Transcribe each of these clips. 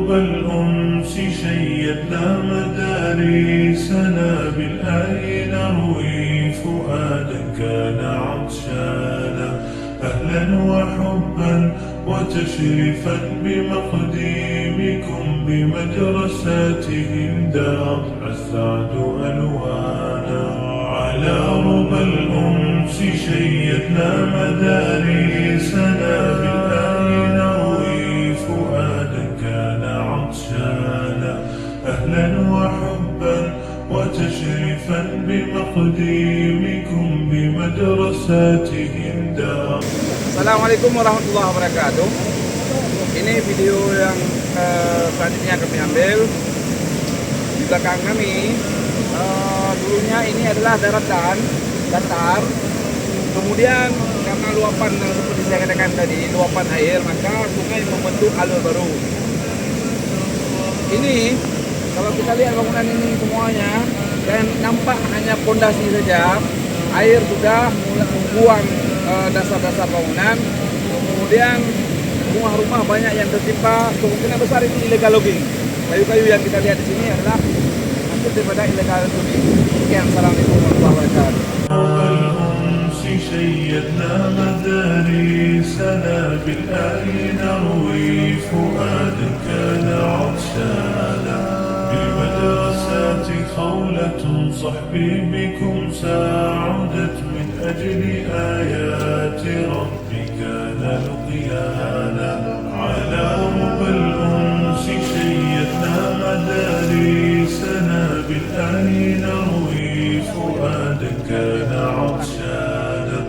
رب الأنس شيدنا مدارسنا بالآي نروي فؤادا كان عطشانا أهلا وحبا وتشريفا بمقديمكم بمدرستهم دار السعد ألوانا على ربى الأنس شيدنا مدارسنا بالآي نروي فؤادا كان عطشانا أهلا وحبا وتشريفا بمقديمكم بمدرستهم دار. Assalamualaikum warahmatullahi wabarakatuh. Ini video yang selanjutnya kami ambil. Di belakang kami dulunya ini adalah datar. Kemudian karena luapan seperti saya katakan tadi, luapan air, maka sungai membentuk alur baru. Ini kalau kita lihat bangunan ini semuanya dan nampak hanya pondasi saja, air sudah mulai membuang dasar-dasar bangunan. Kemudian rumah-rumah banyak yang tertimpa, kemungkinan besar ini illegal logging. Kayu-kayu yang kita lihat di sini adalah hasil daripada illegal logging. Sekian, assalamualaikum warahmatullahi wabarakatuh. شيدنا مدارسنا بالآي نروي فؤادا كان عطشانا بالمدرسات خولة صحبي بكم ساعدت من أجل آيات ربي كان لقيانا على ربى الأنس شيدنا مدارسنا بالآي نروي فؤادا كان عطشانا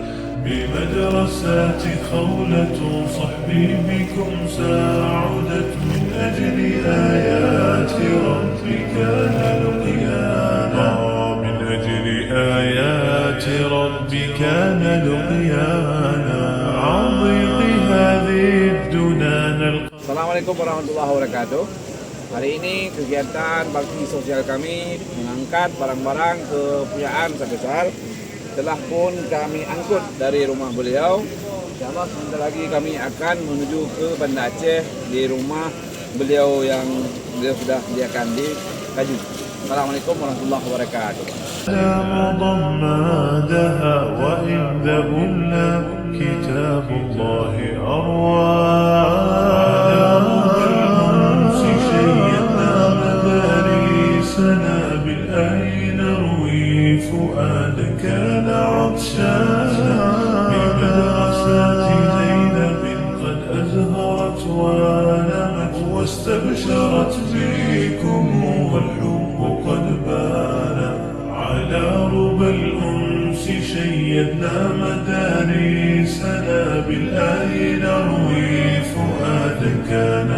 بمدرسات خولة صحبي بكم ساعدت من أجل آيات ربي كان لقيانا من أجل آيات ربي كان لقيانا عن ضيق هذه الدنان. Assalamualaikum warahmatullahi wabarakatuh. Hari ini kegiatan bakti sosial kami mengangkat barang-barang kepunyaan Sakesal telah pun kami angkut dari rumah beliau. Insyaallah sebentar lagi kami akan menuju ke Banda Aceh di rumah beliau yang beliau sudah sediakan di Kaju. Assalamualaikum warahmatullahi wabarakatuh. مضمادها وإن ذهلنا كتاب الله أرواح شيدنا مدارسنا بالآي نروي فؤادا كان عطشانا بمدرسات زينب قد أزهرت ونمت واستبشرت بكم والحب قد بان على ربى الأنس شيدنا مدارسنا بالآي نروي فؤادا كان